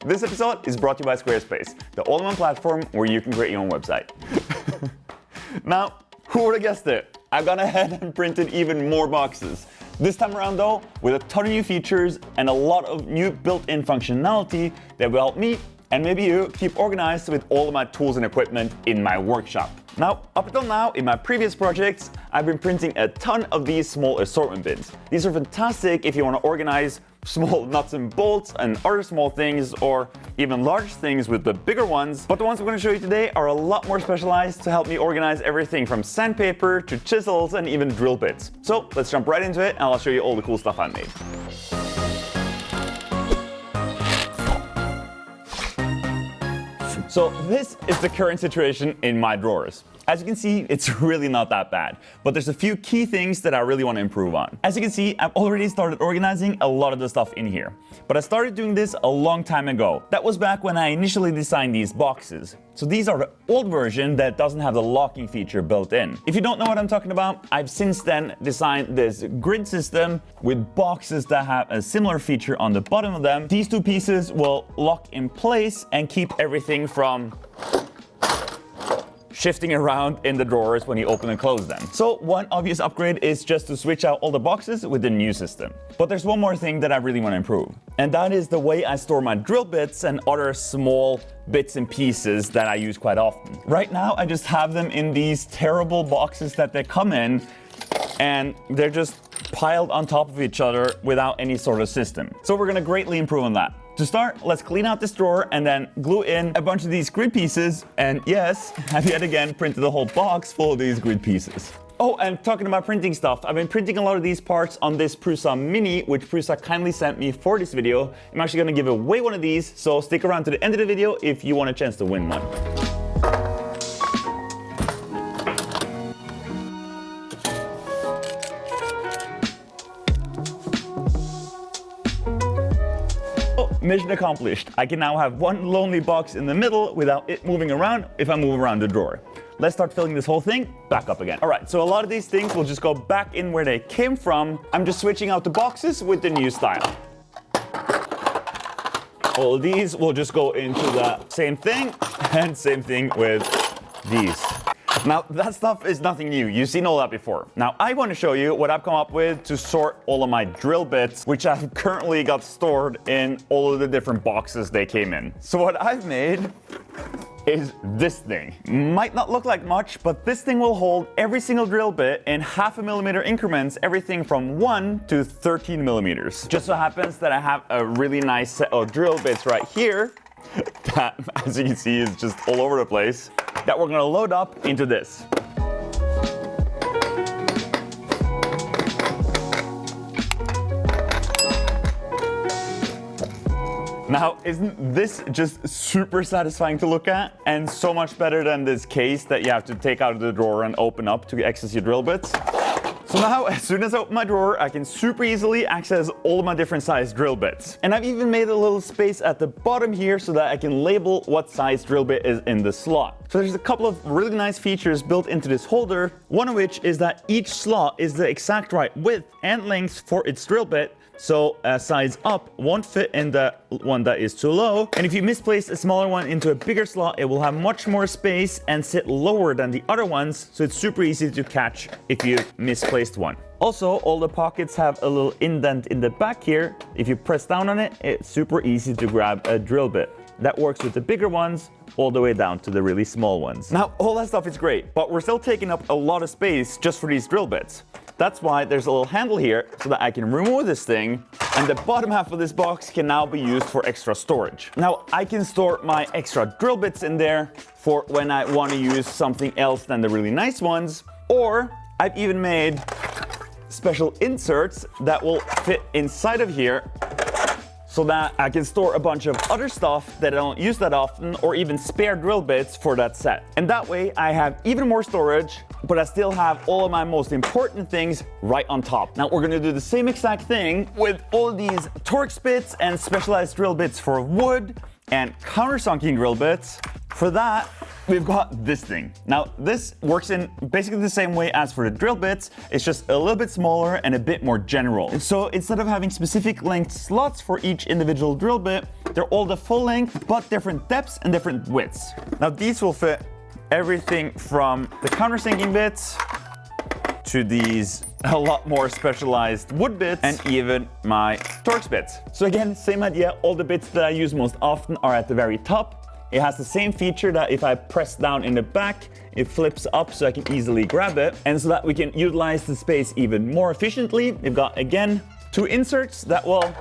This episode is brought to you by Squarespace, the all-in-one platform where you can create your own website. Now, who would have guessed it? I've gone ahead and printed even more boxes. This time around though, with a ton of new features and a lot of new built-in functionality that will help me, and maybe you, keep organized with all of my tools and equipment in my workshop. Now, up until now, in my previous projects, I've been printing a ton of these small assortment bins. These are fantastic if you want to organize small nuts and bolts and other small things, or even large things with the bigger ones. But the ones I'm going to show you today are a lot more specialized to help me organize everything from sandpaper to chisels and even drill bits. So let's jump right into it and I'll show you all the cool stuff I made. So this is the current situation in my drawers. As you can see, it's really not that bad, but there's a few key things that I really want to improve on. As you can see, I've already started organizing a lot of the stuff in here, but I started doing this a long time ago. That was back when I initially designed these boxes. So these are the old version that doesn't have the locking feature built in. If you don't know what I'm talking about, I've since then designed this grid system with boxes that have a similar feature on the bottom of them. These two pieces will lock in place and keep everything from shifting around in the drawers when you open and close them. So one obvious upgrade is just to switch out all the boxes with the new system. But there's one more thing that I really want to improve, and that is the way I store my drill bits and other small bits and pieces that I use quite often. Right now, I just have them in these terrible boxes that they come in, and they're just piled on top of each other without any sort of system. So we're going to greatly improve on that. To start, let's clean out this drawer and then glue in a bunch of these grid pieces. And yes, I've yet again printed a whole box full of these grid pieces. Oh, and talking about printing stuff, I've been printing a lot of these parts on this Prusa Mini, which Prusa kindly sent me for this video. I'm actually going to give away one of these, so stick around to the end of the video if you want a chance to win one. Mission accomplished. I can now have one lonely box in the middle without it moving around if I move around the drawer. Let's start filling this whole thing back up again. All right, so a lot of these things will just go back in where they came from. I'm just switching out the boxes with the new style. All of these will just go into the same thing, and same thing with these. Now, that stuff is nothing new. You've seen all that before. Now, I want to show you what I've come up with to sort all of my drill bits, which I've currently got stored in all of the different boxes they came in. So what I've made is this thing. Might not look like much, but this thing will hold every single drill bit in 0.5 millimeter increments, everything from 1 to 13 millimeters. Just so happens that I have a really nice set of drill bits right here that, as you can see, is just all over the place, that we're gonna load up into this. Now, isn't this just super satisfying to look at, and so much better than this case that you have to take out of the drawer and open up to access your drill bits? So now, as soon as I open my drawer, I can super easily access all of my different size drill bits. And I've even made a little space at the bottom here so that I can label what size drill bit is in the slot. So there's a couple of really nice features built into this holder, one of which is that each slot is the exact right width and length for its drill bit. So a size up won't fit in the one that is too low. And if you misplace a smaller one into a bigger slot, it will have much more space and sit lower than the other ones. So it's super easy to catch if you misplaced one. Also, all the pockets have a little indent in the back here. If you press down on it, it's super easy to grab a drill bit. That works with the bigger ones all the way down to the really small ones. Now, all that stuff is great, but we're still taking up a lot of space just for these drill bits. That's why there's a little handle here so that I can remove this thing, and the bottom half of this box can now be used for extra storage. Now, I can store my extra drill bits in there for when I want to use something else than the really nice ones, or I've even made special inserts that will fit inside of here so that I can store a bunch of other stuff that I don't use that often, or even spare drill bits for that set. And that way I have even more storage, but I still have all of my most important things right on top. Now we're gonna do the same exact thing with all of these Torx bits and specialized drill bits for wood and countersunking drill bits. For that, we've got this thing. Now, this works in basically the same way as for the drill bits. It's just a little bit smaller and a bit more general. And so instead of having specific length slots for each individual drill bit, They're all the full length, but different depths and different widths. Now these will fit everything from the countersinking bits to these a lot more specialized wood bits and even my Torx bits. So again, same idea, all the bits that I use most often are at the very top. It has the same feature that if I press down in the back, it flips up so I can easily grab it. And so that we can utilize the space even more efficiently, we've got, again, 2 inserts that will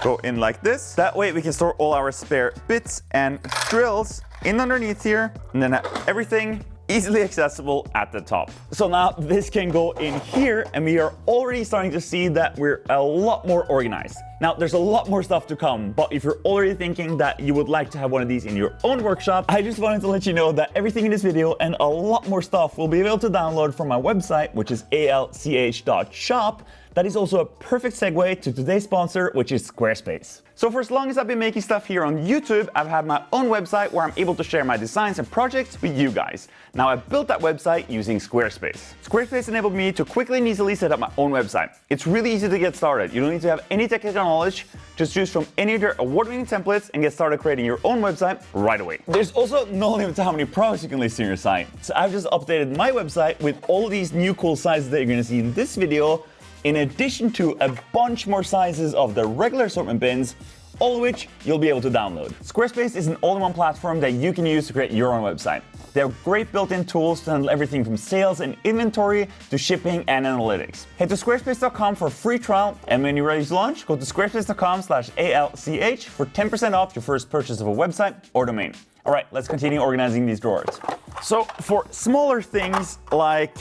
go in like this. That way we can store all our spare bits and drills in underneath here, and then have everything easily accessible at the top. So now this can go in here, and we are already starting to see that we're a lot more organized. Now there's a lot more stuff to come, but if you're already thinking that you would like to have one of these in your own workshop, I just wanted to let you know that everything in this video and a lot more stuff will be able to download from my website, which is alch.shop. That is also a perfect segue to today's sponsor, which is Squarespace. So for as long as I've been making stuff here on YouTube, I've had my own website where I'm able to share my designs and projects with you guys. Now I built that website using Squarespace. Squarespace enabled me to quickly and easily set up my own website. It's really easy to get started. You don't need to have any technical knowledge. Just choose from any of their award-winning templates and get started creating your own website right away. There's also no limit to how many products you can list on your site. So I've just updated my website with all these new cool sizes that you're gonna see in this video, in addition to a bunch more sizes of the regular assortment bins, all of which you'll be able to download. Squarespace is an all-in-one platform that you can use to create your own website. They have great built-in tools to handle everything from sales and inventory to shipping and analytics. Head to squarespace.com for a free trial, and when you're ready to launch, go to squarespace.com/ALCH for 10% off your first purchase of a website or domain. All right, let's continue organizing these drawers. So for smaller things like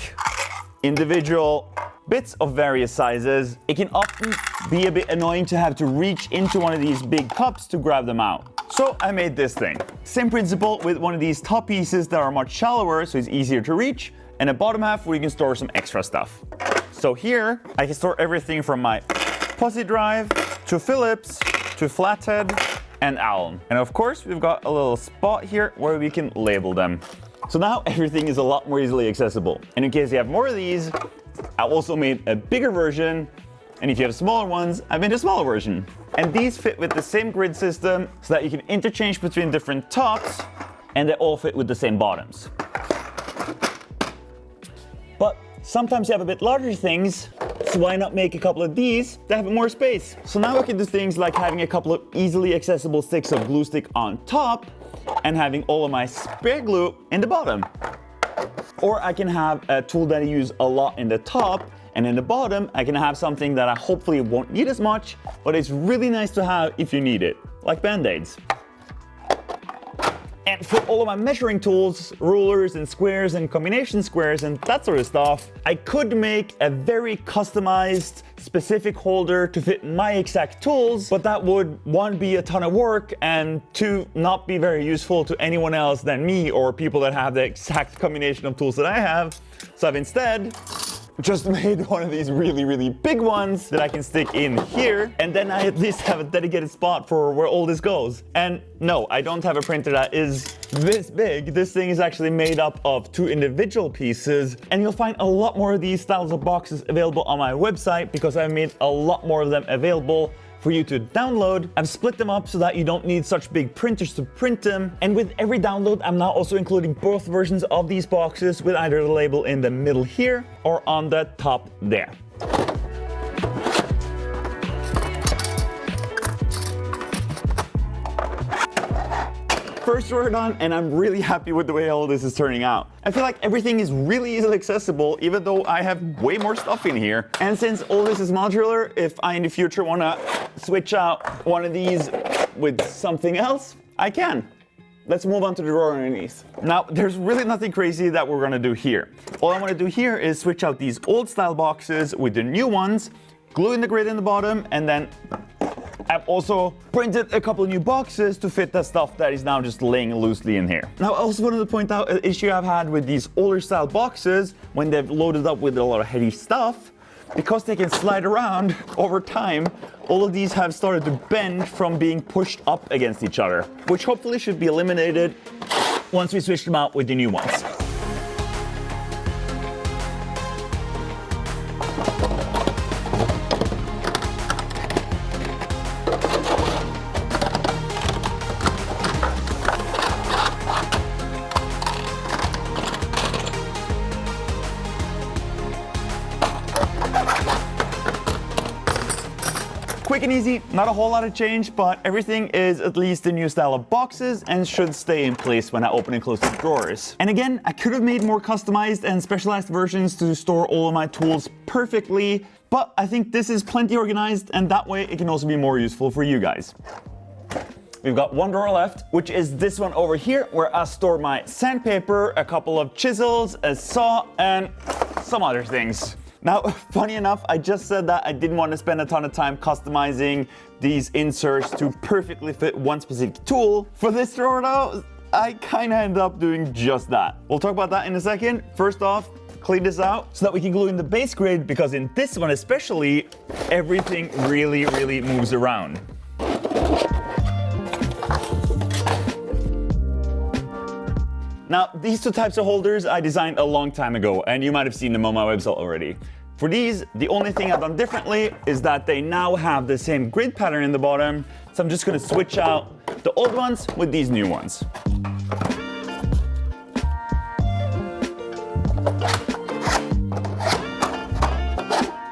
individual bits of various sizes, it can often be a bit annoying to have to reach into one of these big cups to grab them out. So I made this thing. Same principle with one of these top pieces that are much shallower, so it's easier to reach, and a bottom half where you can store some extra stuff. So here, I can store everything from my Posi drive, to Philips, to Flathead, and Allen. And of course, we've got a little spot here where we can label them. So now everything is a lot more easily accessible. And in case you have more of these, I also made a bigger version, and if you have smaller ones, I made a smaller version. And these fit with the same grid system so that you can interchange between different tops, and they all fit with the same bottoms. But sometimes you have a bit larger things, so why not make a couple of these to have more space? So now I can do things like having a couple of easily accessible sticks of glue stick on top, and having all of my spare glue in the bottom. Or I can have a tool that I use a lot in the top, and in the bottom I can have something that I hopefully won't need as much, but it's really nice to have if you need it, like band-aids. And for all of my measuring tools, rulers and squares and combination squares and that sort of stuff, I could make a very customized, specific holder to fit my exact tools, but that would, 1, be a ton of work, and 2, not be very useful to anyone else than me or people that have the exact combination of tools that I have. So I've instead just made one of these really, really big ones that I can stick in here, and then I at least have a dedicated spot for where all this goes. And no, I don't have a printer that is this big. This thing is actually made up of 2 individual pieces, and you'll find a lot more of these styles of boxes available on my website because I've made a lot more of them available for you to download. I've split them up so that you don't need such big printers to print them. And with every download, I'm now also including both versions of these boxes with either the label in the middle here or on the top there. First drawer done, and I'm really happy with the way all this is turning out. I feel like everything is really easily accessible, even though I have way more stuff in here. And since all this is modular, if I in the future want to switch out one of these with something else, I can. Let's move on to the drawer underneath. Now, there's really nothing crazy that we're gonna do here. All I wanna do here is switch out these old style boxes with the new ones, glue in the grid in the bottom, and then I've also printed a couple of new boxes to fit the stuff that is now just laying loosely in here. Now, I also wanted to point out an issue I've had with these older style boxes when they've loaded up with a lot of heavy stuff. Because they can slide around over time, all of these have started to bend from being pushed up against each other, which hopefully should be eliminated once we switch them out with the new ones. Quick and easy, not a whole lot of change, but everything is at least the new style of boxes and should stay in place when I open and close the drawers. And again, I could have made more customized and specialized versions to store all of my tools perfectly, but I think this is plenty organized, and that way it can also be more useful for you guys. We've got one drawer left, which is this one over here, where I store my sandpaper, a couple of chisels, a saw, and some other things. Now, funny enough, I just said that I didn't want to spend a ton of time customizing these inserts to perfectly fit one specific tool. For this drawer though, I kind of ended up doing just that. We'll talk about that in a second. First off, clean this out so that we can glue in the base grid, because in this one especially, everything really moves around. Now, these two types of holders I designed a long time ago, and you might have seen them on my website already. For these, the only thing I've done differently is that they now have the same grid pattern in the bottom, so I'm just gonna switch out the old ones with these new ones.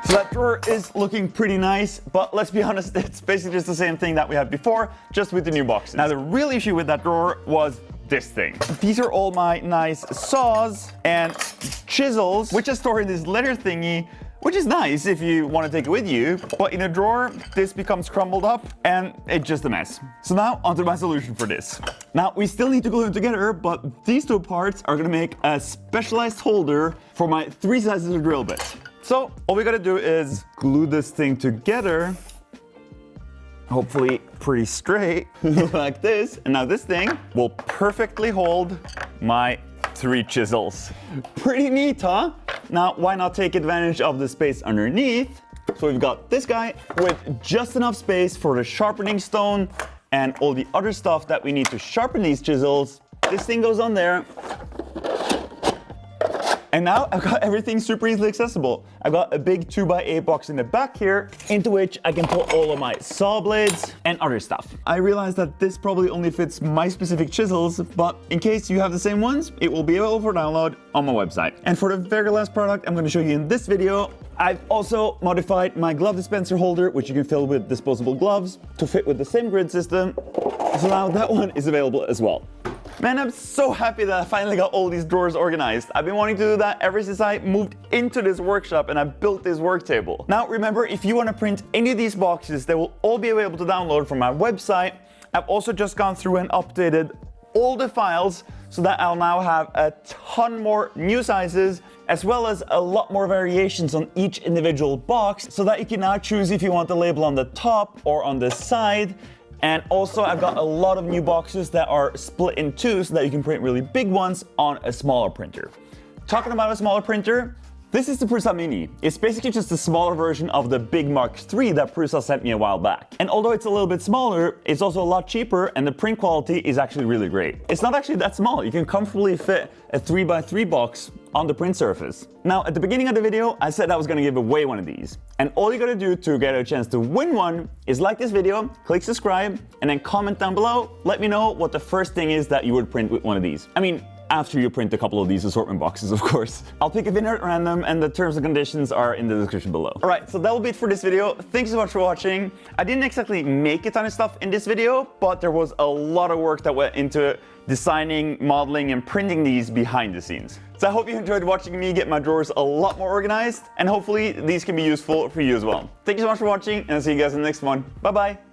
So that drawer is looking pretty nice, but let's be honest, it's basically just the same thing that we had before, just with the new boxes. Now, the real issue with that drawer was this thing. These are all my nice saws and chisels, which I store in this letter thingy, which is nice if you want to take it with you, but in a drawer, this becomes crumbled up and it's just a mess. So now onto my solution for this. Now, we still need to glue them together, but these two parts are gonna make a specialized holder for my 3 sizes of drill bits. So all we gotta do is glue this thing together, hopefully pretty straight, like this. And now this thing will perfectly hold my 3 chisels. Pretty neat, huh? Now, why not take advantage of the space underneath? So we've got this guy with just enough space for the sharpening stone and all the other stuff that we need to sharpen these chisels. This thing goes on there. And now I've got everything super easily accessible. I've got a big 2x8 box in the back here, into which I can put all of my saw blades and other stuff. I realize that this probably only fits my specific chisels, but in case you have the same ones, it will be available for download on my website. And for the very last product I'm going to show you in this video, I've also modified my glove dispenser holder, which you can fill with disposable gloves, to fit with the same grid system. So now that one is available as well. Man, I'm so happy that I finally got all these drawers organized. I've been wanting to do that ever since I moved into this workshop and I built this work table. Now remember, if you want to print any of these boxes, they will all be available to download from my website. I've also just gone through and updated all the files so that I'll now have a ton more new sizes, as well as a lot more variations on each individual box, so that you can now choose if you want the label on the top or on the side. And also, I've got a lot of new boxes that are split in two so that you can print really big ones on a smaller printer. Talking about a smaller printer, this is the Prusa Mini. It's basically just a smaller version of the big Mark III that Prusa sent me a while back. And although it's a little bit smaller, it's also a lot cheaper and the print quality is actually really great. It's not actually that small. You can comfortably fit a 3x3 box on the print surface. Now, at the beginning of the video, I said I was gonna give away one of these. And all you gotta do to get a chance to win one is like this video, click subscribe, and then comment down below. Let me know what the first thing is that you would print with one of these. I mean, after you print a couple of these assortment boxes, of course. I'll pick a winner at random, and the terms and conditions are in the description below. All right, so that will be it for this video. Thanks so much for watching. I didn't exactly make a ton of stuff in this video, but there was a lot of work that went into designing, modeling, and printing these behind the scenes. So I hope you enjoyed watching me get my drawers a lot more organized, and hopefully these can be useful for you as well. Thank you so much for watching, and I'll see you guys in the next one. Bye-bye.